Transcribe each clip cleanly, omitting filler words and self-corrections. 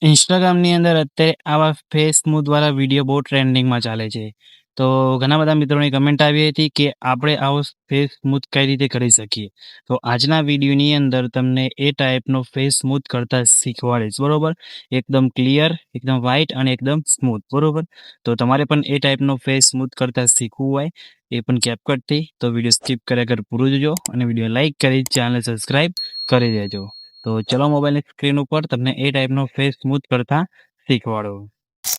ઇન્સ્ટાગ્રામની અંદર અત્યારે આવા ફેસ સ્મૂથ વાળા વિડીયો બહુ ટ્રેન્ડિંગમાં ચાલે છે. તો ઘણા બધા મિત્રોની કમેન્ટ આવી હતી કે આપણે આવો ફેસ સ્મૂથ કઈ રીતે કરી શકીએ. તો આજના વિડીયોની અંદર તમને એ ટાઈપનો ફેસ સ્મૂથ કરતા શીખવાડીશ, બરોબર? એકદમ ક્લિયર, એકદમ વ્હાઈટ અને એકદમ સ્મૂથ, બરોબર? તો તમારે પણ એ ટાઈપનો ફેસ સ્મૂથ કરતા શીખવું હોય એ પણ CapCutથી તો વિડીયો સ્કીપ કર્યા વગર પૂરું જોજો અને વિડીયો લાઈક કરી ચેનલ સબસ્ક્રાઈબ કરી દેજો. તો ચલો મોબાઈલની સ્ક્રીન ઉપર તમને એ ટાઈપનો ફેસ સ્મૂથ કરતા શીખવાડો.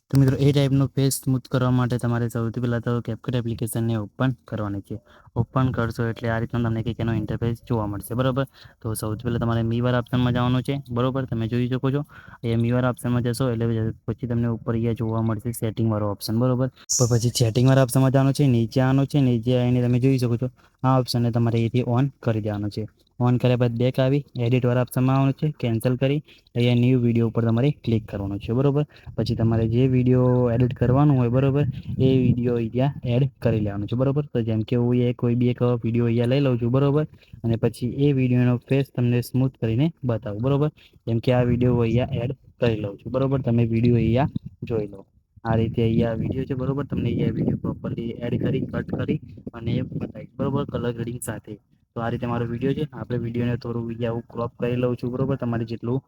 તો મિત્રો એ ટાઈપનો ફેસ સ્મૂથ કરવા માટે તમારે સૌથી પહેલાં તો CapCut એપ્લિકેશનને ઓપન કરવાની છે. ઓપન કરશો એટલે આ રીતનું તમને કંઈક એનો ઇન્ટરફેસ જોવા મળશે, બરાબર? તો સૌથી પહેલાં તમારે મીવાળા ઓપ્શનમાં જવાનું છે, બરાબર? તમે જોઈ શકો છો એ મીવાળા ઓપ્શનમાં જશો એટલે પછી તમને ઉપર અહીંયા જોવા મળશે સેટિંગવાળો ઓપ્શન, બરાબર? તો પછી સેટિંગવાળા ઓપ્શનમાં જવાનું છે, નીચે આવવાનું છે, નીચે આવીને તમે જોઈ શકો છો આ ઓપ્શનને તમારે અહીંથી ઓન કરી દેવાનો છે. ઓન કર્યા બાદ બેક આવી એડિટવાળા ઓપ્શનમાં આવવાનું છે, કેન્સલ કરી અહીંયા ન્યૂ વિડીયો ઉપર તમારે ક્લિક કરવાનું છે, બરાબર? પછી તમારે જે વિડીયો એડિટ કરવાનું હોય, બરાબર, એ વિડીયો અહીંયા એડ કરી લેવાનો છે, બરાબર? તો જેમ કે હું કોઈ બી એક વિડીયો અહીંયા લઈ લઉં છું, બરાબર? અને પછી એ વિડીયોનો ફેસ તમને સ્મૂથ કરીને બતાવું, બરાબર? જેમ કે આ વિડીયો અહીંયા એડ કરી લઉં છું, બરાબર? તમે વિડીયો અહીંયા જોઈ લો. આ રીતે અહીંયા વિડીયો છે, બરાબર? તમને અહીંયા વિડીયો પ્રોપરલી એડ કરી કટ કરી અને બતાવીશ, બરાબર? કલર ગ્રેડિંગ સાથે. તો આ રીતે મારો વિડીયો છે. આપણે વિડીયોને થોડું અહીંયા હું ક્રોપ કરી લઉં છું, બરાબર? તમારે જેટલું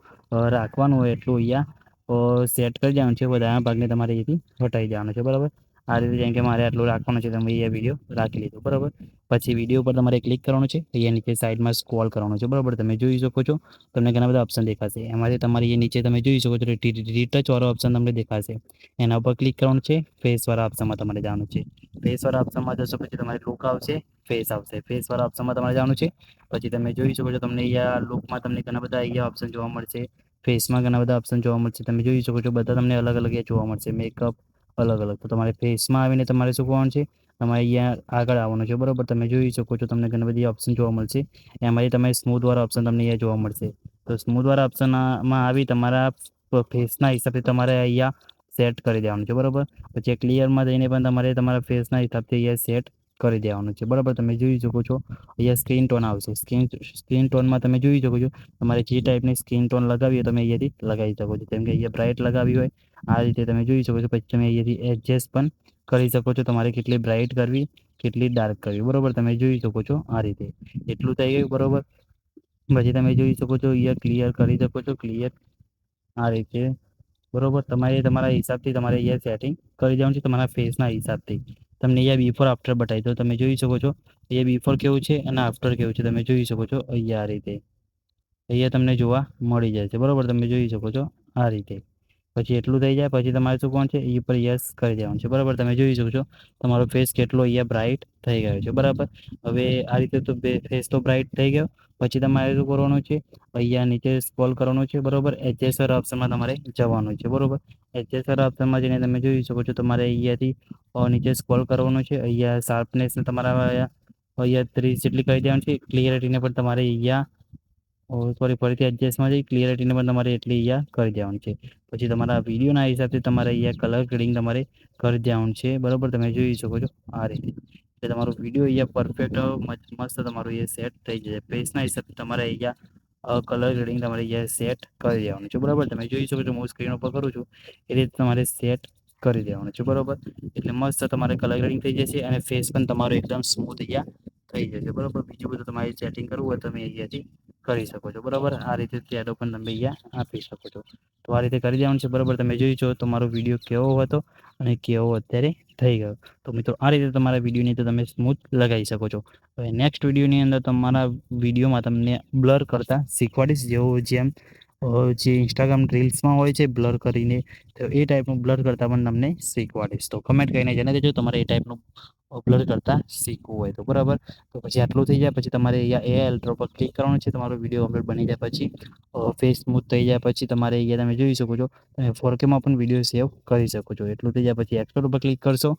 રાખવાનું હોય એટલું અહીંયા સેટ કરી દેવાનું છે. વધારાના ભાગને તમારે અહીંથી હટાવી દેવાનું છે, બરાબર? આ રીતે જેમ કે મારે આટલું રાખવાનું છે, તમે અહીંયા વિડીયો રાખી લીધો, બરાબર? પછી વિડીયો ઉપર તમારે ક્લિક કરવાનું છે, અહીંયા નીચે સાઈડમાં સ્ક્રોલ કરવાનું છે, બરાબર? તમે જોઈ શકો છો તમને ઘણા બધા ઓપ્શન દેખાશે. એમાંથી તમારે એ નીચે તમે જોઈ શકો છો રીટચ વાળો ઓપ્શન તમને દેખાશે. એના ઉપર ક્લિક કરવાનું છે. ફેસવાળા ઓપ્શનમાં તમારે જવાનું છે. ફેસવાળા ઓપ્શનમાં જશો પછી તમારે લુક આવશે, ફેસ આવશે. ફેસવાળા ઓપ્શનમાં તમારે જવાનું છે. પછી તમે જોઈ શકો છો તમને અહીંયા લુકમાં તમને ઘણા બધા અહીંયા ઓપ્શન જોવા મળશે. ફેસમાં ઘણા બધા ઓપ્શન જોવા મળશે. તમે જોઈ શકો છો બધા તમને અલગ અલગ જોવા મળશે. મેકઅપ અલગ અલગ. તો તમારે ફેસમાં આવીને તમારે શું કરવાનું છે, તમારે અહીંયા આગળ આવવાનું છે, બરાબર? તમે જોઈ શકો છો તમને ઘણી બધી ઓપ્શન જોવા મળશે. એમાંથી તમે સ્મૂથવાળા ઓપ્શન તમને અહીંયા જોવા મળશે. તો સ્મૂથવાળા ઓપ્શનમાં આવી તમારા ફેસના હિસાબે તમારે અહીંયા સેટ કરી દેવાનું છે, બરાબર? પછી ક્લિયરમાં જઈને પણ તમારે તમારા ફેસના હિસાબથી અહીંયા સેટ કરી દેવાનું છે, બરાબર? તમે જોઈ શકો છો અહીંયા સ્ક્રીન ટોન આવશે. સ્ક્રીન ટોનમાં તમે જોઈ શકો છો તમારે જે ટાઈપની સ્ક્રીન ટોન લગાવી હોય તમે અહીંયાથી લગાવી શકો છો. જેમ કે અહીંયા બ્રાઇટ લગાવી હોય આ રીતે તમે જોઈ શકો છો. પછી તમે અહીંયાથી એડજસ્ટ પણ કરી શકો છો. તમારે કેટલી બ્રાઇટ કરવી, કેટલી ડાર્ક કરવી, બરાબર? તમે જોઈ શકો છો આ રીતે. એટલું થઈ ગયું, બરાબર? પછી તમે જોઈ શકો છો અહીંયા ક્લિયર કરી શકો છો, ક્લિયર આ રીતે, બરાબર? તમારે તમારા હિસાબથી તમારે અહીંયા સેટિંગ કરી દેવાનું છે, તમારા ફેસના હિસાબથી. તમને અહીંયા બિફોર આફ્ટર બતાવી તો તમે જોઈ શકો છો અહીંયા બિફોર કેવું છે અને આફ્ટર કેવું છે તમે જોઈ શકો છો અહીંયા આ રીતે. અહીંયા તમને જોવા મળી જાય છે, બરાબર? તમે જોઈ શકો છો આ રીતે. પછી એટલું થઈ જાય પછી તમારે શું કોણ છે એ પર યસ કરી દેવાનું છે, બરાબર? તમે જોઈ શકો છો તમારો ફેસ કેટલો અહીંયા બ્રાઇટ થઈ ગયો છે, બરાબર? હવે આ રીતે તો ફેસ તો બ્રાઇટ થઈ ગયો. પછી તમારે શું કરવાનું છે, અહીંયા નીચે સ્ક્રોલ કરવાનું છે, બરાબર? એચએસઆર ઓપ્શનમાં તમારે જવાનું છે, બરાબર? એચએસઆર ઓપ્શનમાં જઈને તમે જોઈ શકો છો તમારે અહીંયાથી નીચે સ્ક્રોલ કરવાનું છે. અહીંયા શાર્પનેસને તમારા અહીંયા 30 જેટલી કરી દેવાની છે. ક્લિયરિટીને પણ તમારે અહીંયા સોરી ફરીથી એડજસ્ટમાં જઈ ક્લિયરિટીને પણ તમારે એટલી અહીંયા કરી દેવાનું છે. પછી તમારા વિડીયોના હિસાબથી તમારે અહીંયા કલર ગ્રેડિંગ તમારે કરી દેવાનું છે, બરાબર? તમે જોઈ શકો છો આ રીતે. એટલે તમારો વિડીયો અહીંયા પરફેક્ટ મસ્ત તમારું એ સેટ થઈ જશે. ફેસના હિસાબથી તમારે અહીંયા કલર ગ્રેડિંગ તમારે અહીંયા સેટ કરી દેવાનું છે, બરાબર? તમે જોઈ શકો છો હું સ્ક્રીન ઉપર કરું છું એ રીતે તમારે સેટ કરી દેવાનું છે, બરાબર? એટલે મસ્ત તમારે કલર ગ્રેડિંગ થઈ જશે અને ફેસ પણ તમારો એકદમ સ્મૂથ અહીંયા થઈ જશે, બરાબર? બીજું બધું તમારે સેટિંગ કરવું હોય તમે અહીંયાથી કરી શકો છો, બરાબર? આ રીતે શેડો પણ તમે અહીંયા આપી શકો છો. તો આ રીતે કરી દેવાનું છે, બરાબર? તમે જોઈ છો તમારો વિડીયો કેવો હતો અને કેવો અત્યારે થઈ ગયો. તો મિત્રો આ રીતે તમારા વિડીયોની તો તમે સ્મૂથ લગાવી શકો છો. હવે નેક્સ્ટ વિડીયોની અંદર તમારા વિડીયોમાં તમને બ્લર કરતાં શીખવાડીશ. જેમ જે ઇન્સ્ટાગ્રામ રીલ્સમાં હોય છે બ્લર કરીને, તો એ ટાઈપનું બ્લર કરતાં પણ તમને શીખવાડીશ. તો કમેન્ટ કરીને જણાવી દેજો તમારે એ ટાઈપનું બ્લર કરતાં શીખવું હોય તો, બરાબર? તો પછી આટલું થઈ જાય પછી તમારે અહીંયા એ એલ્ટ્રો પર ક્લિક કરવાનું છે. તમારો વિડીયો અપલોડ બની જાય પછી ફેસ સ્મૂથ થઈ જાય પછી તમારે અહીંયા તમે જોઈ શકો છો તમે 4Kમાં પણ વિડીયો સેવ કરી શકો છો. એટલું થઈ જાય પછી એક્સપોર્ટ ઉપર ક્લિક કરશો,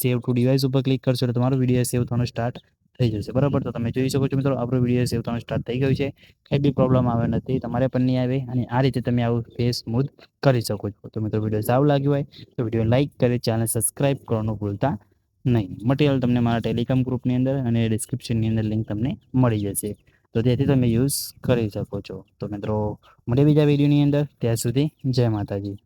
સેવ ટુ ડિવાઇસ ઉપર ક્લિક કરશો એટલે તમારો વિડીયો સેવ થવાનું સ્ટાર્ટ થઈ જશે, બરાબર? તો તમે જોઈ શકો છો મિત્રો આપણો વિડીયો સેવ થવાનું સ્ટાર્ટ થઈ ગયું છે. કંઈ બી પ્રોબ્લેમ આવે નથી, તમારે પણ નહીં આવે. અને આ રીતે તમે આવું ફેસ સ્મૂથ કરી શકો છો. તો મિત્રો વિડીયો સારું લાગ્યું હોય તો વિડીયો લાઇક કરી ચેનલ સબસ્ક્રાઈબ કરવાનું ભૂલતા નહીં. મટીરિયલ તમને મારા ટેલિગ્રામ ગ્રુપની અંદર અને ડિસ્ક્રિપ્શનની અંદર લિંક તમને મળી જશે. તો તેથી તમે યુઝ કરી શકો છો. તો મિત્રો મળીએ બીજા વિડીયોની અંદર. ત્યાં સુધી જય માતાજી.